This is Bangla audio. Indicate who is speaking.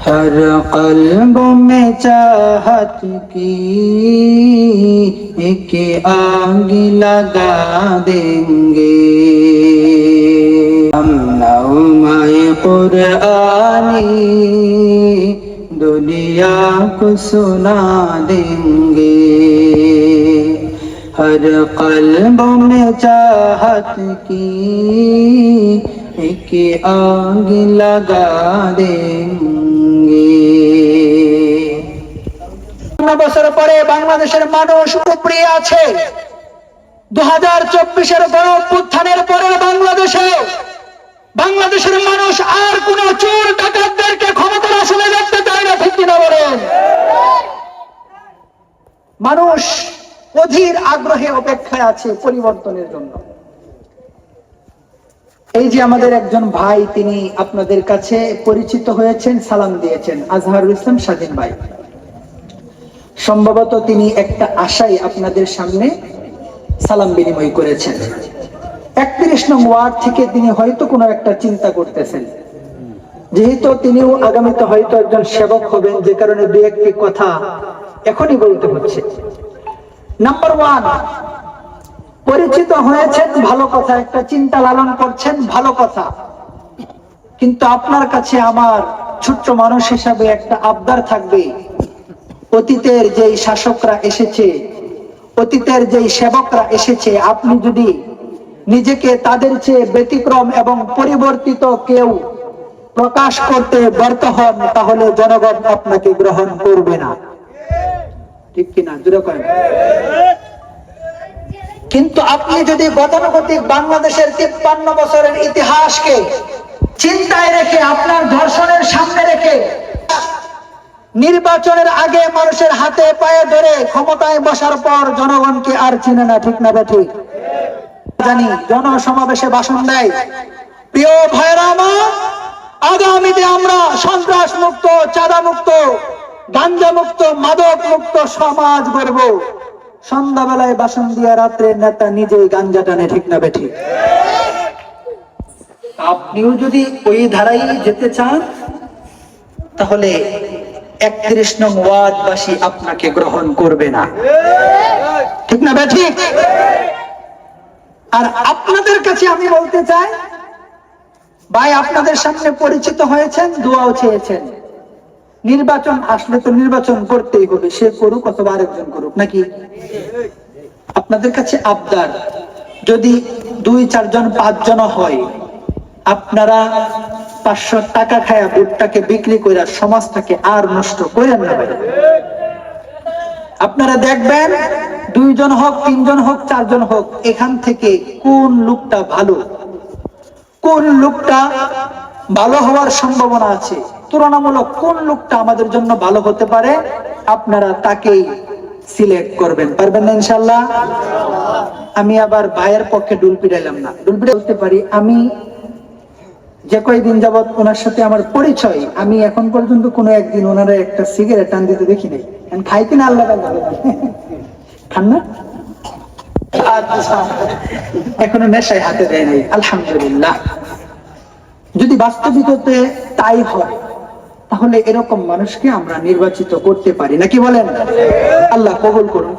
Speaker 1: हर कल्ब में चाहत की एक आग लगा देंगे, हम नग़्मे कुरानी दुनिया को सुना देंगे। हर कल्ब में चाहत की एक आग लगा देंगे। বছর পরে বাংলাদেশের মানুষ উপরে আছে। 2024-এর গণ অভ্যুত্থানের পরে বাংলাদেশের মানুষ আর কোন চোর ডাকাতদেরকে ক্ষমতার আসনে দেখতে চায় না, ঠিক কিনা বলেন? মানুষ অধীর আগ্রহে অপেক্ষায় আছে পরিবর্তনের জন্য। এই যে আমাদের একজন ভাই, তিনি আপনাদের কাছে পরিচিত হয়েছেন, সালাম দিয়েছেন, আজহারুল ইসলাম স্বাধীন ভাই। সম্ভবত তিনি একটা আশায় আপনাদের সামনে সালাম বিনিময় করেছেন। 31 নং ওয়ার্ড থেকে তিনি হয়তো কোনো একটা চিন্তা করতেছেন, যেহেতু তিনিও আগামীতে হয়তো একজন সেবক হবেন, যে কারণে দুই একটি কথা এখনই বলতে হচ্ছে। নাম্বার 1, পরিচিত হয়েছেন, ভালো কথা, একটা চিন্তা লালন করছেন, ভালো কথা। কিন্তু আপনার কাছে আমার ছোট্ট মানুষ হিসাবে একটা আবদার থাকবে, অতীতের যেই শাসকরা এসেছে, অতীতের যেই সেবকরা এসেছে, আপনি যদি নিজেকে তাদের চেয়ে ব্যতিক্রম এবং পরিবর্তিত কেউ প্রকাশ করতে ব্যর্থ হন, তাহলে জনগণ আপনাকে গ্রহণ করবে না, ঠিক কিনা? জোরে করেন। কিন্তু আপনি যদি গতানুগতিক বাংলাদেশের 53 বছরের ইতিহাসকে চিন্তায় রেখে, আপনার দর্শনের সামনে রেখে, নির্বাচনের আগে মানুষের হাতে পায়ে ধরে ক্ষমতায় বসার পর জনগণকে আর চিনে না, ঠিক না ঠিক? জানি জনসমাবেশে ভাষণ দেয়, প্রিয় ভাইরা আমার, আগামীতে আমরা সন্ত্রাস মুক্ত, চাঁদা মুক্ত, গাঞ্জা মুক্ত, মাদক মুক্ত সমাজ গড়ব। সন্ধ্যাবেলায় ভাষণ দিয়ে রাত্রে নেতা নিজেই গাঞ্জা টানে, ঠিক না ঠিক? আপনিও যদি ওই ধারায় যেতে চান, তাহলে 31 নং ওয়ার্ডবাসী আপনাকে গ্রহণ করবে না, ঠিক না ঠিক? আর আপনাদের কাছে আমি বলতে চাই, ভাই আপনাদের সামনে পরিচিত হয়েছেন, দোয়াও চেয়েছেন, নির্বাচন আসলে তো নির্বাচন করতেই হবে, সে করুক অথবা আরেকজন করুক, নাকি? আপনাদের কাছে আবদার, যদি 2-4 জন 5 জন হয়, আপনারা 500 টাকা খায়া ভোটটাকে বিক্রি করে সমাজটাকে আর নষ্ট করেন না ভাই। আপনারা দেখবেন 2 জন হোক, 3 জন হোক, 4 জন হোক, এখান থেকে কোন লোকটা ভালো, কোন লোকটা ভালো হওয়ার সম্ভাবনা আছে, তুলনামূলক কোন লোকটা আমাদের জন্য ভালো হতে পারে, আপনারা তাকেই সিলেক্ট করবেন। পারবেন না ইনশাআল্লাহ? আমি আবার ভাইয়ের পক্ষে ডুল পিটাইলাম না, ডুল পিটাই বলতে পারি, আমি যে কয়দিন যাবৎ ওনার সাথে আমার পরিচয়, আমি এখন পর্যন্ত কোনো একদিন ওনারা একটা সিগারেট টান দিতে দেখি নাই। খাইতে না, আল্লাহ খান না, এখনো নেশায় হাতে দেয় নাই, আলহামদুলিল্লাহ। যদি বাস্তবিকতে তাই হয়, তাহলে এরকম মানুষকে আমরা নির্বাচিত করতে পারি, নাকি বলেন? আল্লাহ কবুল করুন।